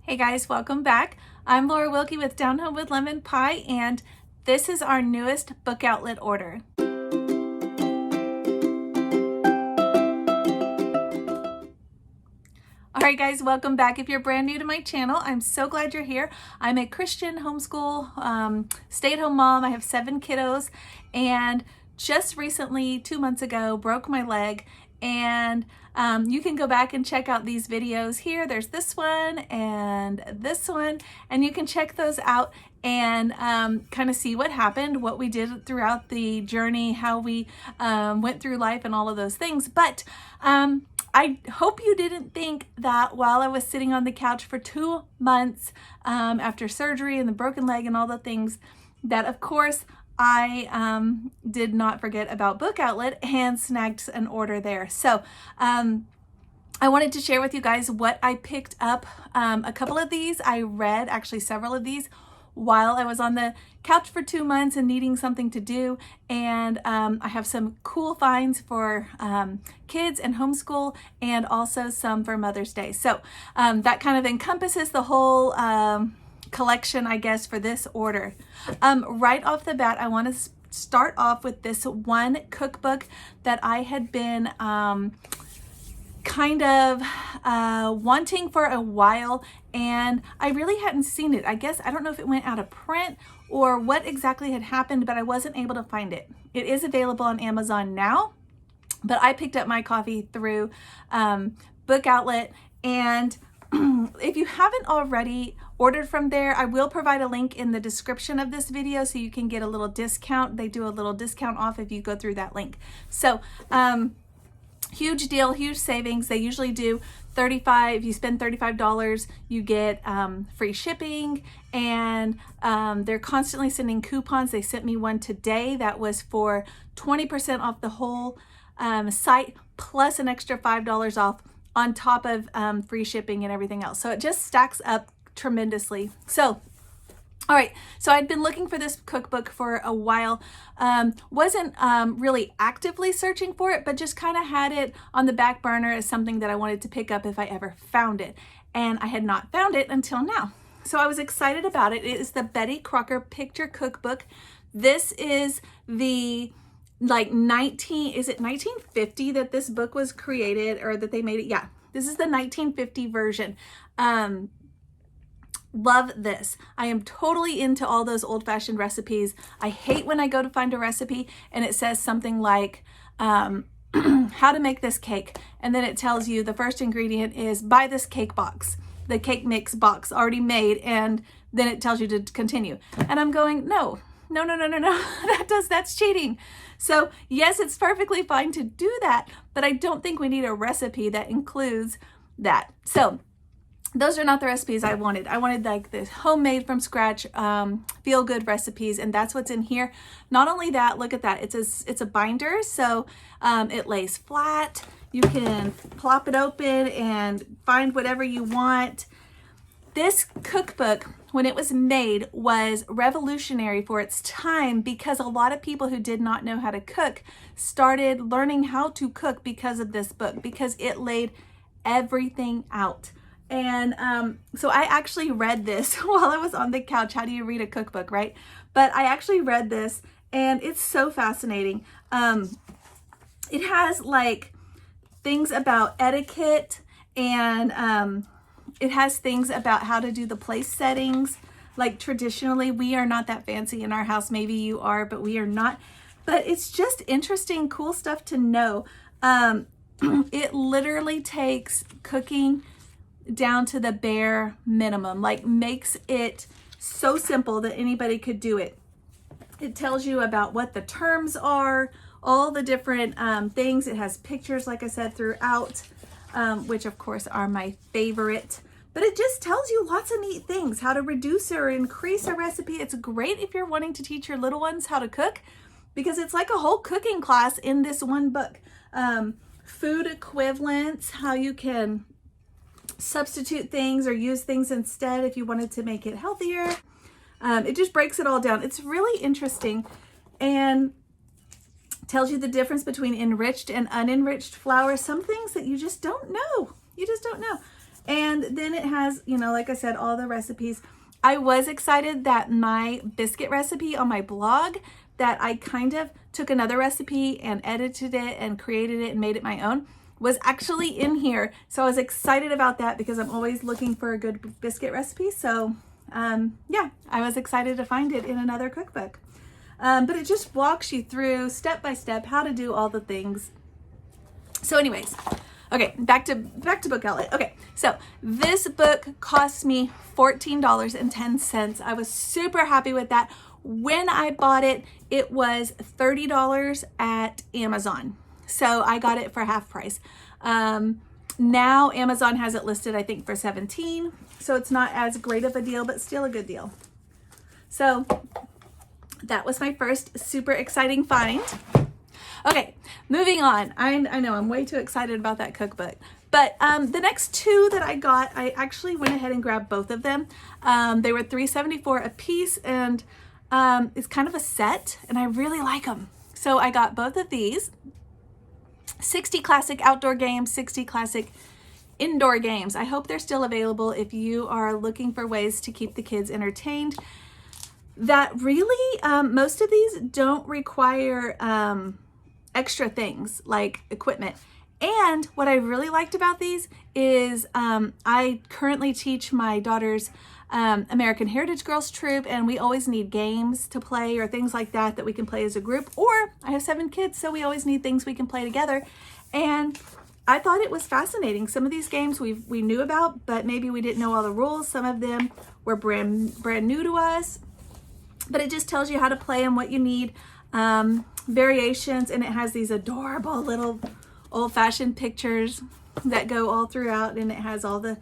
Hey guys, welcome back. I'm Laura Wilkie with Down Home with Lemon Pie, and this is our newest book outlet order. All right guys, welcome back. If you're brand new to my channel, I'm so glad you're here. I'm a Christian homeschool stay-at-home mom. I have 7 kiddos, and just recently, 2 months ago, broke my leg. And you can go back and check out these videos here. There's this one and this one, and you can check those out and kind of see what happened, what we did throughout the journey, how we went through life and all of those things. But I hope you didn't think that while I was sitting on the couch for 2 months after surgery and the broken leg and all the things, that of course I did not forget about Book Outlet and snagged an order there. So I wanted to share with you guys what I picked up. A couple of these I read, actually several of these, while I was on the couch for 2 months and needing something to do. And I have some cool finds for kids and homeschool, and also some for Mother's Day. So that kind of encompasses the whole collection, I guess, for this order. Right off the bat, I want to start off with this one cookbook that I had been kind of wanting for a while, and I really hadn't seen it. I guess, I don't know if it went out of print or what exactly had happened, but I wasn't able to find it. It is available on Amazon now, but I picked up my copy through Book Outlet. And if you haven't already ordered from there, I will provide a link in the description of this video so you can get a little discount. They do a little discount off if you go through that link. So huge deal, huge savings. They usually do if you spend $35, you get free shipping, and they're constantly sending coupons. They sent me one today that was for 20% off the whole site, plus an extra $5 off on top of free shipping and everything else. So it just stacks up tremendously. So, all right, so I'd been looking for this cookbook for a while. Wasn't really actively searching for it, but just kind of had it on the back burner as something that I wanted to pick up if I ever found it. And I had not found it until now. So I was excited about it. It is the Betty Crocker Picture Cookbook. This is the is it 1950 that this book was created, or that they made it? Yeah, this is the 1950 version. Love this. I am totally into all those old-fashioned recipes. I hate when I go to find a recipe and it says something like how to make this cake, and then it tells you the first ingredient is buy this cake box, the cake mix box already made, and then it tells you to continue. And I'm going, no, that's cheating. So yes, it's perfectly fine to do that, but I don't think we need a recipe that includes that. So those are not the recipes I wanted. I wanted like this homemade from scratch, feel good recipes, and that's what's in here. Not only that, look at that. It's a binder, so it lays flat. You can plop it open and find whatever you want. This cookbook, when it was made, was revolutionary for its time, because a lot of people who did not know how to cook started learning how to cook because of this book, because it laid everything out. And so I actually read this while I was on the couch. How do you read a cookbook, right? But I actually read this, and it's so fascinating. It has like things about etiquette, and it has things about how to do the place settings. Like traditionally, we are not that fancy in our house. Maybe you are, but we are not. But it's just interesting, cool stuff to know. It literally takes cooking down to the bare minimum, like makes it so simple that anybody could do it. It tells you about what the terms are, all the different things. It has pictures, like I said, throughout, which of course are my favorite. But it just tells you lots of neat things, how to reduce or increase a recipe. It's great if you're wanting to teach your little ones how to cook, because it's like a whole cooking class in this one book. Food equivalents, how you can substitute things or use things instead if you wanted to make it healthier. It just breaks it all down. It's really interesting, and tells you the difference between enriched and unenriched flour. Some things that you just don't know. You just don't know. And then it has, you know, like I said, all the recipes. I was excited that my biscuit recipe on my blog, that I kind of took another recipe and edited it and created it and made it my own, was actually in here. So I was excited about that because I'm always looking for a good biscuit recipe. So yeah, I was excited to find it in another cookbook. But it just walks you through step by step how to do all the things. So anyways, okay, back to Book Outlet. Okay, so this book cost me $14.10. I was super happy with that. When I bought it, it was $30 at Amazon. So I got it for half price. Now Amazon has it listed, I think, for $17. So it's not as great of a deal, but still a good deal. So that was my first super exciting find. Okay, moving on. I know I'm way too excited about that cookbook. But the next two that I got, I actually went ahead and grabbed both of them. They were $3.74 a piece, and it's kind of a set, and I really like them. So I got both of these. 60 classic outdoor games, 60 classic indoor games. I hope they're still available if you are looking for ways to keep the kids entertained. That really, most of these don't require extra things like equipment. And what I really liked about these is I currently teach my daughter's American Heritage Girls Troop, and we always need games to play or things like that we can play as a group. Or I have 7 kids, so we always need things we can play together. And I thought it was fascinating. Some of these games we knew about, but maybe we didn't know all the rules. Some of them were brand new to us, but it just tells you how to play and what you need. Variations, and it has these adorable little old-fashioned pictures that go all throughout, and it has all the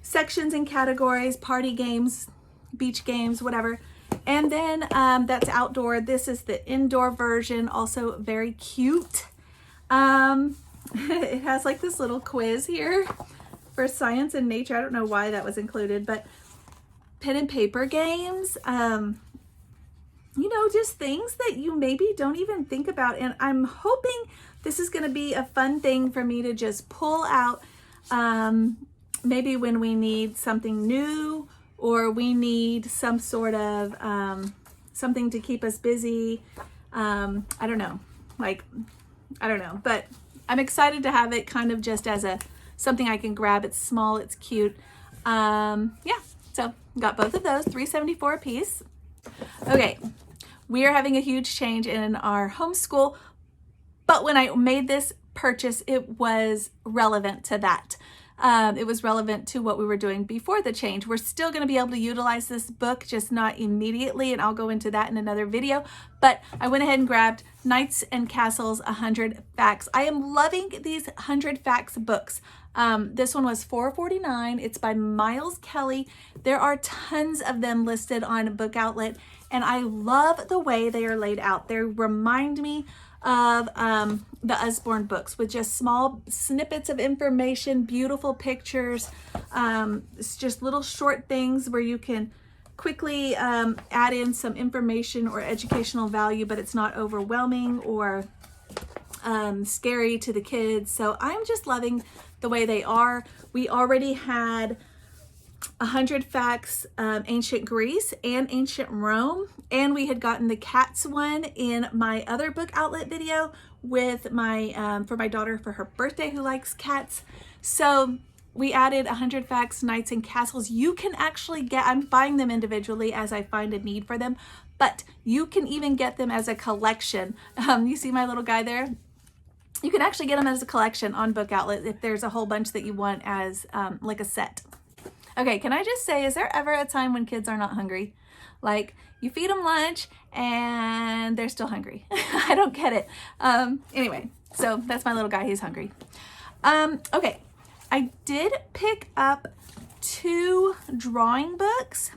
sections and categories, party games, beach games, whatever. And then that's outdoor. This is the indoor version, also very cute. It has like this little quiz here for science and nature. I don't know why that was included, but pen and paper games, you know, just things that you maybe don't even think about. And I'm hoping this is going to be a fun thing for me to just pull out maybe when we need something new, or we need some sort of something to keep us busy. I don't know, but I'm excited to have it kind of just as something I can grab. It's small, it's cute. Yeah, so got both of those, $3.74 a piece. Okay, we are having a huge change in our homeschool, but when I made this purchase, it was relevant to that. It was relevant to what we were doing before the change. We're still going to be able to utilize this book, just not immediately, and I'll go into that in another video. But I went ahead and grabbed Knights and Castles 100 Facts. I am loving these 100 Facts books. This one was $4.49. It's by Miles Kelly. There are tons of them listed on Book Outlet, and I love the way they are laid out. They remind me of the Usborne books, with just small snippets of information, beautiful pictures. It's just little short things where you can quickly add in some information or educational value, but it's not overwhelming or scary to the kids. So I'm just loving the way they are. We already had 100 Facts, Ancient Greece and Ancient Rome, and we had gotten the cats one in my other Book Outlet video with my for my daughter for her birthday, who likes cats. So we added 100 Facts, Knights and Castles. You can actually get, I'm buying them individually as I find a need for them, but you can even get them as a collection. You see my little guy there? You can actually get them as a collection on Book Outlet if there's a whole bunch that you want as like a set. Okay, can I just say, is there ever a time when kids are not hungry? Like, you feed them lunch and they're still hungry. I don't get it. Anyway, so that's my little guy. He's hungry. Okay, I did pick up 2 drawing books.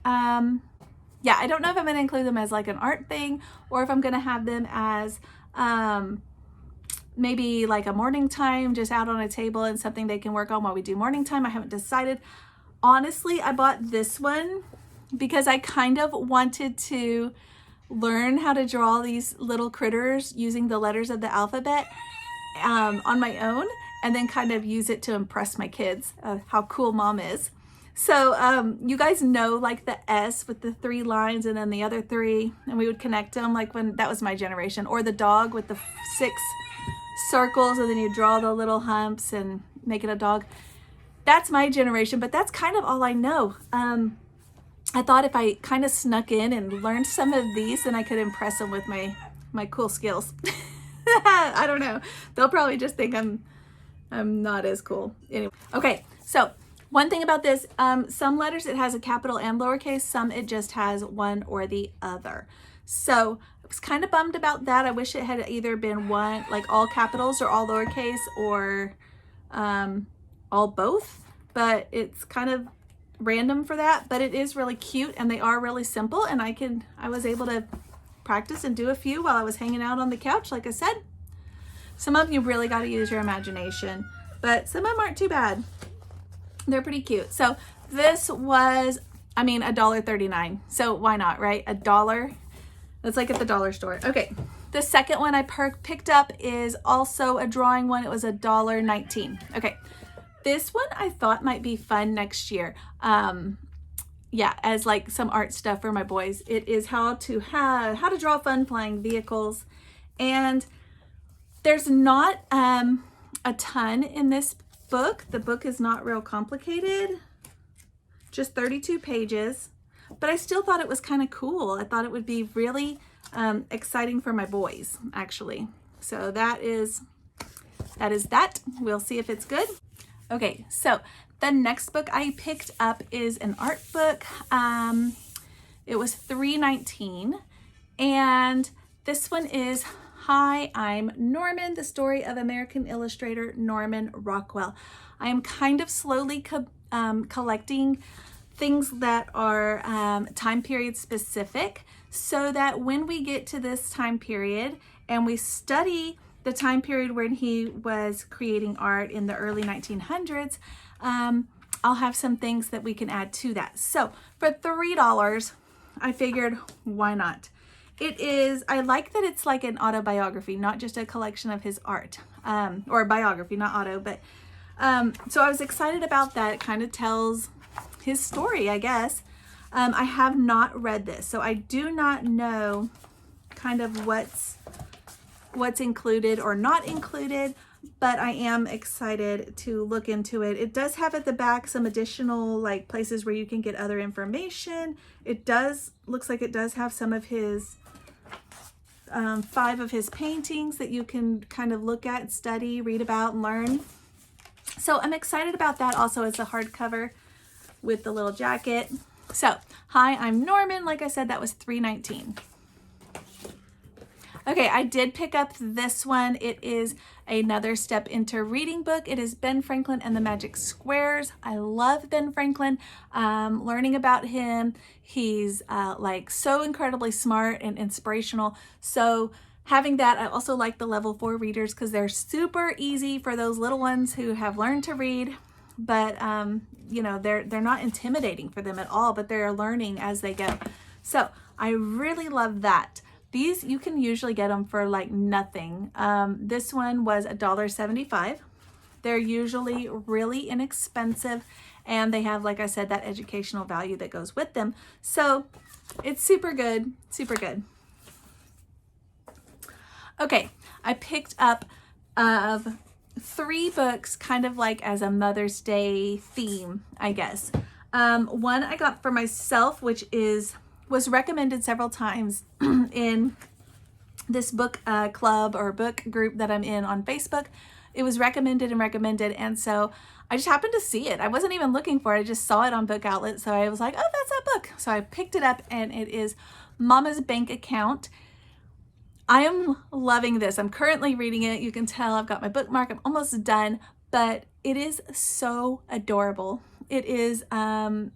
Yeah, I don't know if I'm going to include them as like an art thing, or if I'm going to have them as maybe like a morning time, just out on a table and something they can work on while we do morning time. I haven't decided. Honestly, I bought this one because I kind of wanted to learn how to draw these little critters using the letters of the alphabet on my own. and then kind of use it to impress my kids how cool mom is. So you guys know like the S with the 3 lines and then the other 3, and we would connect them like when that was my generation, or the dog with the 6 circles and then you draw the little humps and make it a dog. That's my generation, but that's kind of all I know. I thought if I kind of snuck in and learned some of these, then I could impress them with my cool skills. I don't know. They'll probably just think I'm not as cool. Anyway, okay, so one thing about this, some letters it has a capital and lowercase, some it just has one or the other. So I was kind of bummed about that. I wish it had either been one, like all capitals or all lowercase, or all both, but it's kind of random for that. But it is really cute and they are really simple, and I was able to practice and do a few while I was hanging out on the couch, like I said. Some of you really got to use your imagination, but some of them aren't too bad. They're pretty cute. So this was, I mean, $1.39. So why not, right? $1. That's like at the dollar store. Okay. The second one I picked up is also a drawing one. It was $1.19. Okay. This one I thought might be fun next year. Yeah, as like some art stuff for my boys. It is how to draw fun flying vehicles. And there's not a ton in this book. The book is not real complicated, just 32 pages, but I still thought it was kind of cool. I thought it would be really exciting for my boys, actually. So that is that. We'll see if it's good. Okay, so the next book I picked up is an art book. It was $3.19, and this one is Hi, I'm Norman, the story of American illustrator Norman Rockwell. I am kind of slowly collecting things that are time period specific, so that when we get to this time period and we study the time period when he was creating art in the early 1900s, I'll have some things that we can add to that. So for $3, I figured, why not? It is, I like that it's like an autobiography, not just a collection of his art, or biography, not auto, but, so I was excited about that. It kind of tells his story, I guess. I have not read this, so I do not know kind of what's included or not included, but I am excited to look into it. It does have at the back some additional like places where you can get other information. It looks like it does have some of his 5 of his paintings that you can kind of look at, study, read about, and learn. So I'm excited about that. Also, it's a hardcover with the little jacket. So, Hi, I'm Norman. Like I said, that was $3.19. Okay, I did pick up this one. It is another step into reading book. It is Ben Franklin and the Magic Squares. I love Ben Franklin. Learning about him. He's like so incredibly smart and inspirational. So having that, I also like the level 4 readers because they're super easy for those little ones who have learned to read, but you know, they're not intimidating for them at all, but they're learning as they go. So I really love that. These, you can usually get them for like nothing. This one was $1.75. They're usually really inexpensive, and they have, like I said, that educational value that goes with them. So it's super good, super good. Okay, I picked up 3 books kind of like as a Mother's Day theme, I guess. One I got for myself, which was recommended several times in this book club or book group that I'm in on Facebook. It was recommended, and so I just happened to see it. I wasn't even looking for it. I just saw it on Book Outlet, so I was like, oh, that's that book. So I picked it up, and it is Mama's Bank Account. I am loving this. I'm currently reading it. You can tell I've got my bookmark. I'm almost done, but it is so adorable. It is a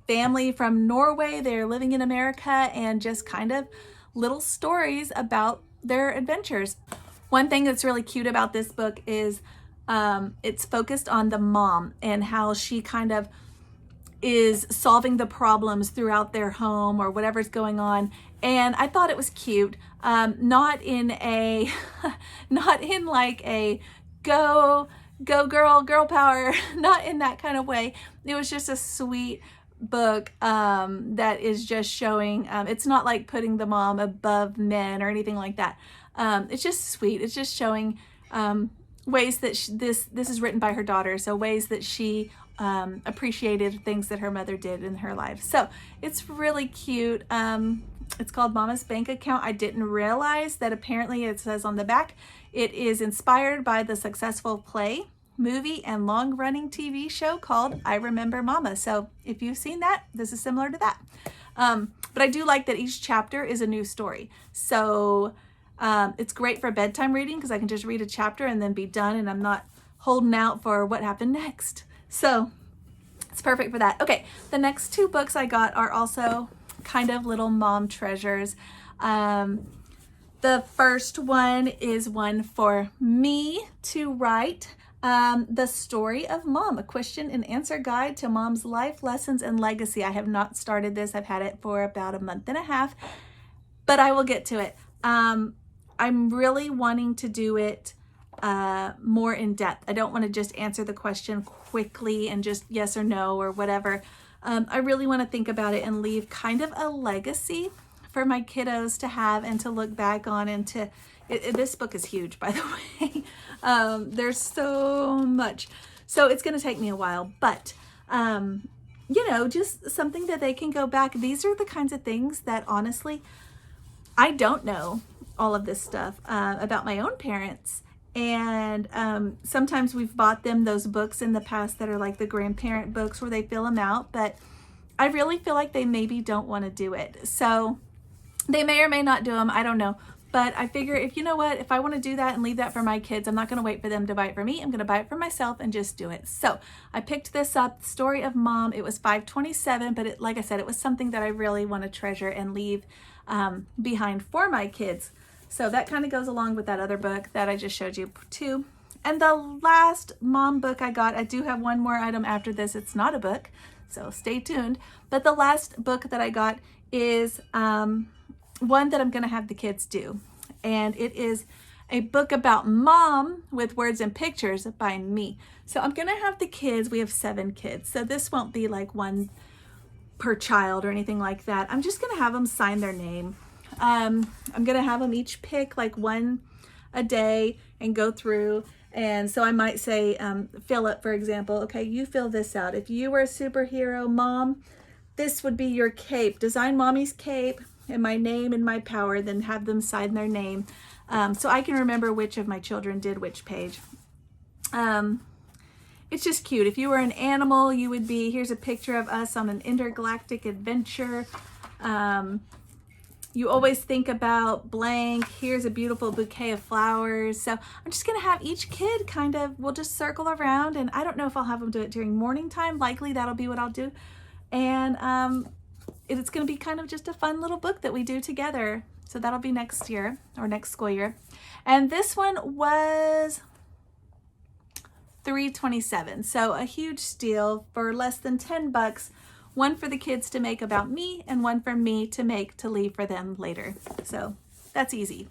family from Norway. They're living in America, and just kind of little stories about their adventures. One thing that's really cute about this book is it's focused on the mom and how she kind of is solving the problems throughout their home or whatever's going on. And I thought it was cute. Not in like a go girl power, not in that kind of way. It was just a sweet book that is just showing, it's not like putting the mom above men or anything like that. It's just sweet. It's just showing ways that this is written by her daughter, so ways that she appreciated things that her mother did in her life. So it's really cute. It's called Mama's Bank Account. I didn't realize that apparently it says on the back, it is inspired by the successful play, movie, and long-running TV show called I Remember Mama. So if you've seen that, this is similar to that. But I do like that each chapter is a new story. So it's great for bedtime reading because I can just read a chapter and then be done, and I'm not holding out for what happened next. So it's perfect for that. Okay, the next two books I got are also kind of little mom treasures. The first one is one for me to write. The Story of Mom, a question and answer guide to mom's life lessons and legacy. I have not started this. I've had it for about a month and a half, but I will get to it. I'm really wanting to do it more in depth. I don't want to just answer the question quickly and just yes or no or whatever. I really want to think about it and leave kind of a legacy for my kiddos to have and to look back on, and to this book is huge, by the way. There's so much, so it's going to take me a while, but you know, just something that they can go back. These are the kinds of things that honestly I don't know all of this stuff about my own parents. And sometimes we've bought them those books in the past that are like the grandparent books where they fill them out, but I really feel like they maybe don't want to do it. So they may or may not do them. I don't know. But I figure if you know what, if I want to do that and leave that for my kids, I'm not going to wait for them to buy it for me. I'm going to buy it for myself and just do it. So I picked this up, Story of Mom. It was $5.27, but like I said, it was something that I really want to treasure and leave behind for my kids. So that kind of goes along with that other book that I just showed you too. And the last mom book I got, I do have one more item after this. It's not a book, so stay tuned. But the last book that I got is one that I'm going to have the kids do. And it is a book about mom with words and pictures by me. So I'm going to have the kids, we have 7 kids. So this won't be like one per child or anything like that. I'm just going to have them sign their name. I'm going to have them each pick like one a day and go through. And so I might say, Philip, for example, okay, you fill this out. If you were a superhero mom, this would be your cape. Design mommy's cape and my name and my power, then have them sign their name. So I can remember which of my children did which page. It's just cute. If you were an animal, you would be, here's a picture of us on an intergalactic adventure. You always think about blank. Here's a beautiful bouquet of flowers. So I'm just going to have each kid kind of, we'll just circle around, and I don't know if I'll have them do it during morning time. Likely that'll be what I'll do. And it's going to be kind of just a fun little book that we do together. So that'll be next year or next school year. And this one was $3.27. So a huge steal for less than $10. One for the kids to make about me and one for me to make to leave for them later. So that's easy.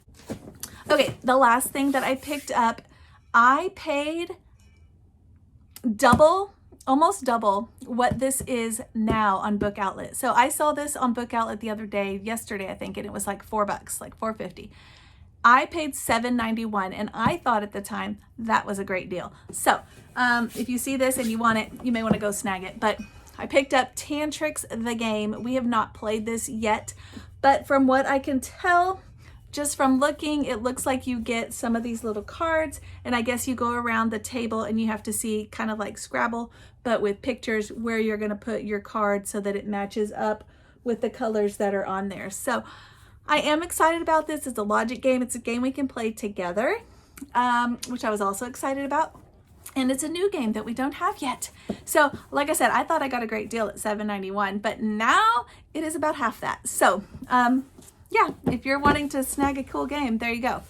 Okay, the last thing that I picked up, I paid almost double what this is now on Book Outlet. So I saw this on Book Outlet the other day, yesterday I think, and it was like $4, like $4.50. I paid $7.91, and I thought at the time that was a great deal. So if you see this and you want it, you may want to go snag it. But I picked up Tantrics the Game. We have not played this yet, but from what I can tell, just from looking, it looks like you get some of these little cards, and I guess you go around the table and you have to see, kind of like Scrabble, but with pictures, where you're going to put your card so that it matches up with the colors that are on there. So I am excited about this. It's a logic game. It's a game we can play together, which I was also excited about. And it's a new game that we don't have yet. So like I said, I thought I got a great deal at $7.91, but now it is about half that. So yeah, if you're wanting to snag a cool game, there you go.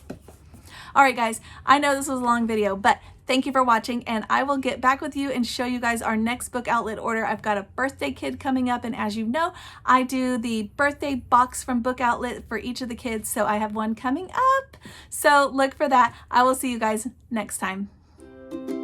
All right, guys, I know this was a long video, but thank you for watching, and I will get back with you and show you guys our next Book Outlet order. I've got a birthday kid coming up, and as you know, I do the birthday box from Book Outlet for each of the kids, so I have one coming up. So look for that. I will see you guys next time. you.